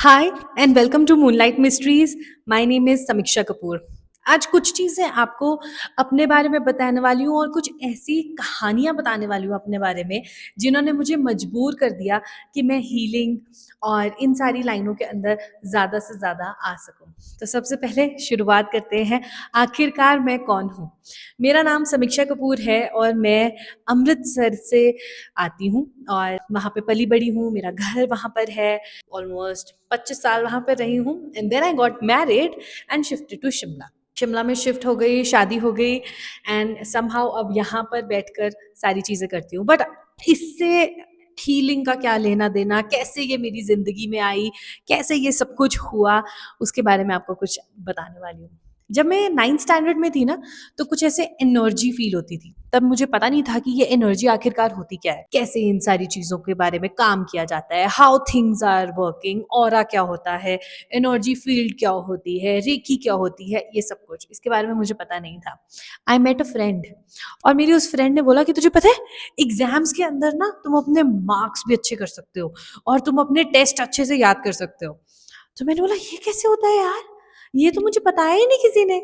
Hi and welcome to Moonlight Mysteries. My name is Samiksha Kapoor. आज कुछ चीज़ें आपको अपने बारे में बताने वाली हूँ और कुछ ऐसी कहानियाँ बताने वाली हूँ अपने बारे में जिन्होंने मुझे मजबूर कर दिया कि मैं हीलिंग और इन सारी लाइनों के अंदर ज़्यादा से ज़्यादा आ सकूँ। तो सबसे पहले शुरुआत करते हैं, आखिरकार मैं कौन हूँ। मेरा नाम समीक्षा कपूर है और मैं अमृतसर से आती हूँ और वहाँ पे पली बड़ी हूँ। मेरा घर वहाँ पर है। ऑलमोस्ट 25 साल वहाँ पर रही हूँ and then I got married and shifted to Shimla. Shimla में शिफ्ट हो गई, शादी हो गई एंड समहाउ अब यहाँ पर बैठकर सारी चीज़ें करती हूँ। बट इससे हीलिंग का क्या लेना देना, कैसे ये मेरी ज़िंदगी में आई, कैसे ये सब कुछ हुआ, उसके बारे में आपको कुछ बताने वाली हूँ। जब मैं 9th स्टैंडर्ड में थी ना, तो कुछ ऐसे एनर्जी फील होती थी। तब मुझे पता नहीं था कि ये एनर्जी आखिरकार होती क्या है, कैसे इन सारी चीज़ों के बारे में काम किया जाता है, how things are working, aura क्या होता है, एनर्जी फील्ड क्या होती है, रेकी क्या होती है, ये सब कुछ इसके बारे में मुझे पता नहीं था। आई मेट अ फ्रेंड और मेरी उस फ्रेंड ने बोला कि तुझे पता है, एग्जाम्स के अंदर ना तुम अपने मार्क्स भी अच्छे कर सकते हो और तुम अपने टेस्ट अच्छे से याद कर सकते हो। तो मैंने बोला ये कैसे होता है यार, ये तो मुझे बताया ही नहीं किसी ने।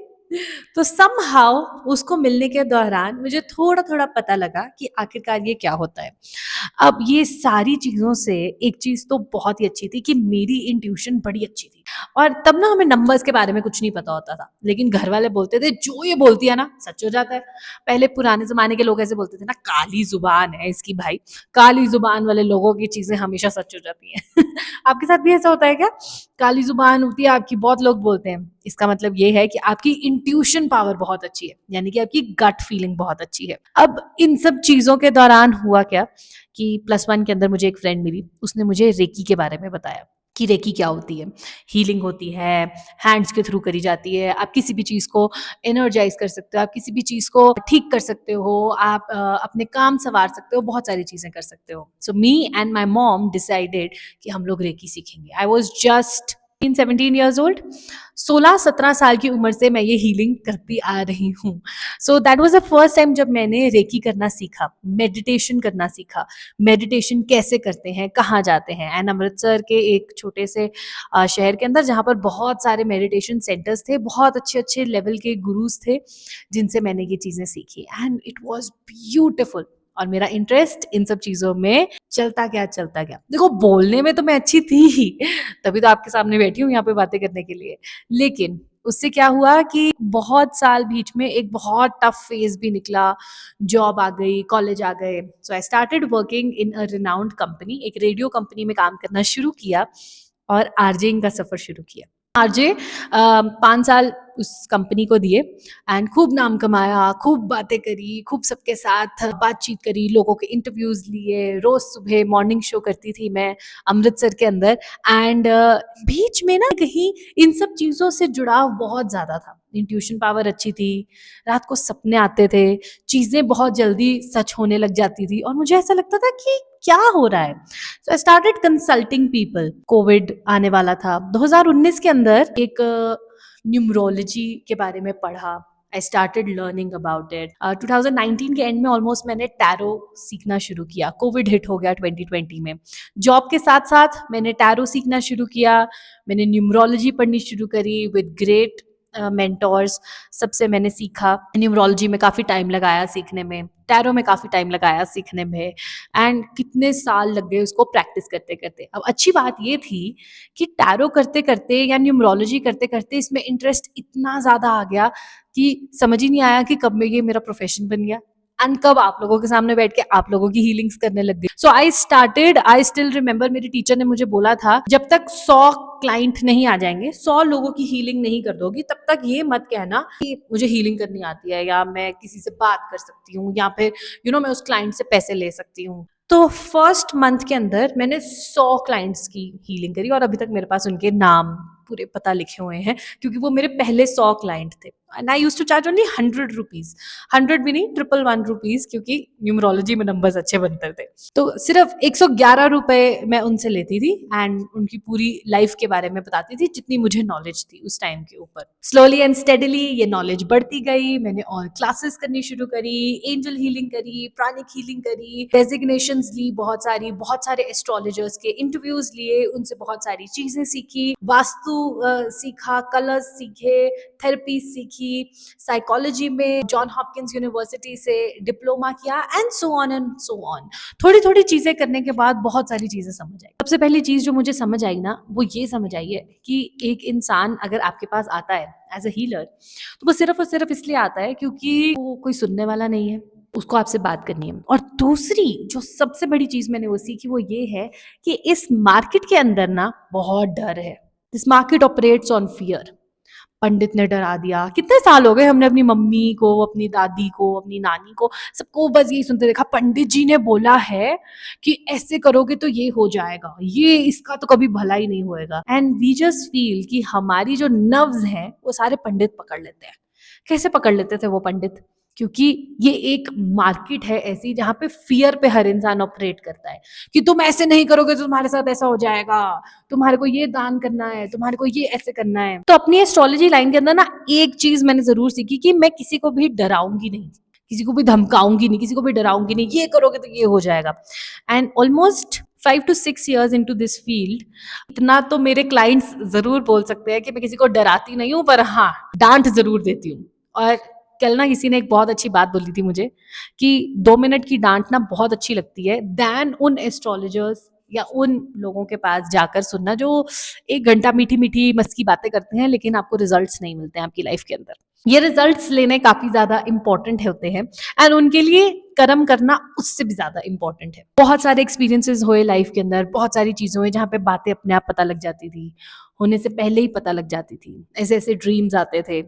तो समहाउ उसको मिलने के दौरान मुझे थोड़ा थोड़ा पता लगा कि आखिरकार ये क्या होता है। अब ये सारी चीज़ों से एक चीज़ तो बहुत ही अच्छी थी कि मेरी इंट्यूशन बड़ी अच्छी थी और तब ना हमें नंबर्स के बारे में कुछ नहीं पता होता था, लेकिन घर वाले बोलते थे जो ये बोलती है ना सच हो जाता है। पहले पुराने ज़माने के लोग ऐसे बोलते थे ना, काली ज़ुबान है इसकी भाई, काली ज़ुबान वाले लोगों की चीज़ें हमेशा सच हो जाती हैं। आपके साथ भी ऐसा होता है क्या? काली ज़ुबान होती है आपकी, बहुत लोग बोलते हैं। इसका मतलब ये है कि आपकी इंट्यूशन पावर बहुत अच्छी है, यानी कि आपकी गट फीलिंग बहुत अच्छी है। अब इन सब चीज़ों के दौरान हुआ क्या कि +1 के अंदर मुझे एक फ्रेंड मिली, उसने मुझे रेकी के बारे में बताया कि रेकी क्या होती है। हीलिंग होती है, हैंड्स के थ्रू करी जाती है, आप किसी भी चीज़ को एनर्जाइज़ कर सकते हो, आप किसी भी चीज़ को ठीक कर सकते हो, आप अपने काम सँवार सकते हो, बहुत सारी चीज़ें कर सकते हो। So me and my mom decided कि हम लोग रेकी सीखेंगे। I was just 17 years old. 16-17 साल की उम्र से मैं ये हीलिंग करती आ रही हूँ। So that was the first time जब मैंने रेकी करना सीखा, मेडिटेशन करना सीखा। मेडिटेशन कैसे करते हैं, कहाँ जाते हैं, एंड अमृतसर के एक छोटे से शहर के अंदर जहाँ पर बहुत सारे मेडिटेशन सेंटर्स थे, बहुत अच्छे-अच्छे लेवल के गुरुज़ थे, जिनसे मैंने ये चीज़ें सीखी एंड इट वाज़ ब्यूटीफुल। और मेरा इंटरेस्ट इन सब चीज़ों में चलता गया। देखो बोलने में तो मैं अच्छी थी ही, तभी तो आपके सामने बैठी हूँ यहाँ पे बातें करने के लिए। लेकिन उससे क्या हुआ कि बहुत साल बीच में एक बहुत टफ फेज़ भी निकला, जॉब आ गई, कॉलेज आ गए। So I started working in a renowned company, एक रेडियो कंपनी में काम करना शुरू किया और आरजेइंग का सफ़र शुरू किया। आरजे 5 साल उस कंपनी को दिए एंड खूब नाम कमाया, खूब बातें करी, खूब सबके साथ बातचीत करी, लोगों के इंटरव्यूज़ लिए, रोज़ सुबह मॉर्निंग शो करती थी मैं अमृतसर के अंदर एंड बीच में ना कहीं इन सब चीज़ों से जुड़ाव बहुत ज़्यादा था। इंट्यूशन पावर अच्छी थी, रात को सपने आते थे, चीज़ें बहुत जल्दी सच होने लग जाती थी और मुझे ऐसा लगता था कि क्या हो रहा है? So I started consulting people. Covid आने वाला था 2019 के अंदर, एक न्यूमरोलॉजी के बारे में पढ़ा। I started learning about it. 2019 के एंड में ऑलमोस्ट मैंने टैरो सीखना शुरू किया। कोविड हिट हो गया 2020 में। जॉब के साथ साथ मैंने टैरो सीखना शुरू किया, मैंने न्यूमरोलॉजी पढ़नी शुरू करी विद ग्रेट मेंटोर्स। सबसे मैंने सीखा। न्यूमरोलॉजी में काफ़ी टाइम लगाया सीखने में, टैरो में काफ़ी टाइम लगाया सीखने में एंड कितने साल लग गए उसको प्रैक्टिस करते करते। अब अच्छी बात ये थी कि टैरो करते करते या न्यूमरोलॉजी करते करते इसमें इंटरेस्ट इतना ज़्यादा आ गया कि समझ ही नहीं आया कि कब में ये मेरा प्रोफेशन बन गया एंड कब आप लोगों के सामने बैठ के आप लोगों की हीलिंग्स करने लग गई। सो आई स्टिल रिमेंबर, मेरी टीचर ने मुझे बोला था, जब तक 100 क्लाइंट नहीं आ जाएंगे, 100 लोगों की हीलिंग नहीं कर दोगी, तब तक ये मत कहना कि मुझे हीलिंग करनी आती है या मैं किसी से बात कर सकती हूँ या फिर मैं उस क्लाइंट से पैसे ले सकती हूँ। तो फर्स्ट मंथ के अंदर मैंने 100 क्लाइंट्स की हीलिंग करी और अभी तक मेरे पास उनके नाम पूरे पता लिखे हुए हैं, क्योंकि वो मेरे पहले 100 क्लाइंट थे and I used to charge only 100 rupees, 100 भी नहीं, 111 रुपीज, क्योंकि न्यूमरोलॉजी में नंबर्स अच्छे बनते थे। तो सिर्फ 111 रुपए मैं उनसे लेती थी एंड उनकी पूरी लाइफ के बारे में बताती थी, जितनी मुझे नॉलेज थी उस टाइम के ऊपर। स्लोली एंड स्टेडली ये नॉलेज बढ़ती गई, मैंने और क्लासेस करनी शुरू करी, एंजल हीलिंग करी, प्राणिक हीलिंग करी, डेजिग्नेशंस ली बहुत सारी, बहुत सारे एस्ट्रोलॉजर्स के इंटरव्यूज लिए, उनसे बहुत सारी चीजें सीखी, वास्तु सीखा, कलर्स सीखे, थेरेपी सीखी, साइकोलॉजी में जॉन हॉपकिंस यूनिवर्सिटी से डिप्लोमा किया, and so on and so on. थोड़ी थोड़ी चीजें करने के बाद बहुत सारी चीजें समझ आई। सबसे पहली चीज जो मुझे समझ आई ना, वो ये समझ आई है कि एक इंसान अगर आपके पास आता है एज अ हीलर, तो वो सिर्फ और सिर्फ इसलिए आता है क्योंकि वो कोई सुनने वाला नहीं है, उसको आपसे बात करनी है। और दूसरी जो सबसे बड़ी चीज मैंने वो सीखी, वो ये है कि इस मार्केट के अंदर ना बहुत डर है। This market operates on fear. Pandit ने डरा दिया, कितने साल हो गए हमने अपनी मम्मी को, अपनी दादी को, अपनी नानी को, सबको बस यही सुनते देखा, पंडित जी ने बोला है कि ऐसे करोगे तो ये हो जाएगा, ये इसका तो कभी भला ही नहीं होएगा। एंड वी जस्ट फील कि हमारी जो नर्व्स हैं वो सारे पंडित पकड़ लेते हैं। कैसे पकड़ लेते थे वो पंडित? क्योंकि ये एक मार्केट है ऐसी जहां पे फियर पे हर इंसान ऑपरेट करता है कि तुम ऐसे नहीं करोगे तो तुम्हारे साथ ऐसा हो जाएगा, तुम्हारे को ये दान करना है, तुम्हारे को ये ऐसे करना है। तो अपनी एस्ट्रोलॉजी लाइन के अंदर ना एक चीज मैंने जरूर सीखी कि मैं किसी को भी डराऊंगी नहीं, किसी को भी धमकाऊंगी नहीं, किसी को भी डराऊंगी नहीं, ये करोगे तो ये हो जाएगा। And almost 5 to 6 years into this field, इतना तो मेरे क्लाइंट्स जरूर बोल सकते हैं कि मैं किसी को डराती नहीं हूँ, पर हाँ डांट जरूर देती हूँ। और कल ना किसी ने एक बहुत अच्छी बात बोली थी मुझे कि 2 मिनट की डांट ना बहुत अच्छी लगती है दैन उन एस्ट्रोलॉजर्स या उन लोगों के पास जाकर सुनना जो 1 घंटा मीठी मीठी मस्की बातें करते हैं, लेकिन आपको रिजल्ट्स नहीं मिलते हैं आपकी लाइफ के अंदर। ये रिजल्ट्स लेने काफी ज्यादा इंपॉर्टेंट होते हैं एंड उनके लिए कर्म करना उससे भी ज्यादा इंपॉर्टेंट है। बहुत सारे एक्सपीरियंसेस हुए लाइफ के अंदर, बहुत सारी चीजें हुई जहाँ पे बातें अपने आप पता लग जाती थी, होने से पहले ही पता लग जाती थी। ऐसे ऐसे ड्रीम्स आते थे,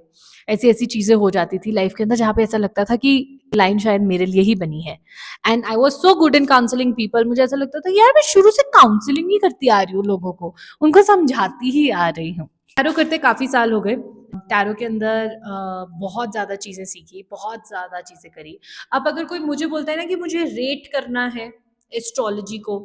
ऐसी ऐसी चीजें हो जाती थी लाइफ के अंदर जहाँ पे ऐसा लगता था कि लाइन शायद मेरे लिए ही बनी है। And I was so good in counselling people. मुझे ऐसा लगता था यार मैं शुरू से काउंसलिंग ही करती आ रही हूँ लोगों को, उनको समझाती ही आ रही हूँ। टैरो करते काफी साल हो गए। टैरो के अंदर बहुत ज्यादा चीजें सीखी, बहुत ज्यादा चीजें करी। अब अगर कोई मुझे बोलता है ना कि मुझे रेट करना है एस्ट्रोलॉजी को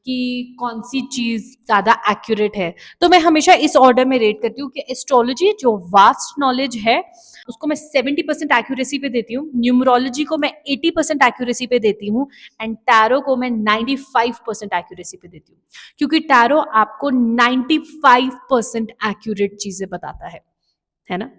कि कौन सी चीज ज्यादा एक्यूरेट है, तो मैं हमेशा इस ऑर्डर में रेट करती हूँ कि एस्ट्रोलॉजी जो वास्ट नॉलेज है उसको मैं 70% एक्यूरेसी पे देती हूँ, न्यूमरोलॉजी को मैं 80% एक्यूरेसी पे देती हूँ, एंड टैरो को मैं 95% एक्यूरेसी पे देती हूँ, क्योंकि टैरो आपको 95% एक्यूरेट चीजें बताता है ना।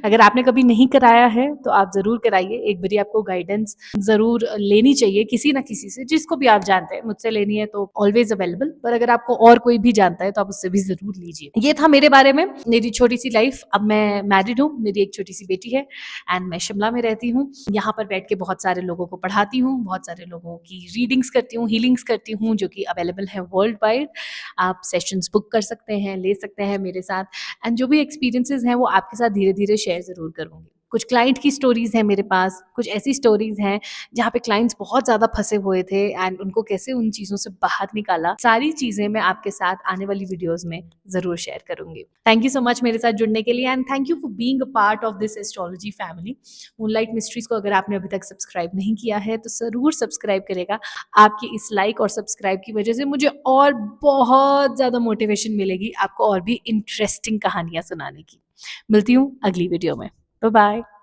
अगर आपने कभी नहीं कराया है तो आप जरूर कराइए, एक बारी आपको गाइडेंस जरूर लेनी चाहिए किसी ना किसी से, जिसको भी आप जानते हैं। मुझसे लेनी है तो ऑलवेज अवेलेबल, पर अगर आपको और कोई भी जानता है तो आप उससे भी जरूर लीजिए। ये था मेरे बारे में, मेरी छोटी सी लाइफ। अब मैं मैरिड हूँ, मेरी एक छोटी सी बेटी है एंड मैं शिमला में रहती हूँ। यहाँ पर बैठ के बहुत सारे लोगों को पढ़ाती हूँ, बहुत सारे लोगों की रीडिंग्स करती हूँ, हीलिंग्स करती हूँ, जो कि अवेलेबल है वर्ल्ड वाइड। आप सेशंस बुक कर सकते हैं, ले सकते हैं मेरे साथ, एंड जो भी एक्सपीरियंसेस हैं वो आपके साथ धीरे धीरे शेयर जरूर करूंगी। कुछ क्लाइंट की स्टोरीज हैं मेरे पास, कुछ ऐसी स्टोरीज हैं जहाँ पे क्लाइंट्स बहुत ज्यादा फंसे हुए थे एंड उनको कैसे उन चीजों से बाहर निकाला। सारी चीजें मैं आपके साथ आने वाली वीडियोस में जरूर शेयर करूंगी। थैंक यू सो मच मेरे साथ जुड़ने के लिए and thank you for being a part of this astrology family. Moonlight mysteries को अगर आपने अभी तक सब्सक्राइब नहीं किया है तो जरूर सब्सक्राइब करेगा। आपकी इस लाइक और सब्सक्राइब की वजह से मुझे और बहुत ज्यादा मोटिवेशन मिलेगी आपको और भी इंटरेस्टिंग कहानियां सुनाने की। मिलती हूँ अगली वीडियो में। Bye bye.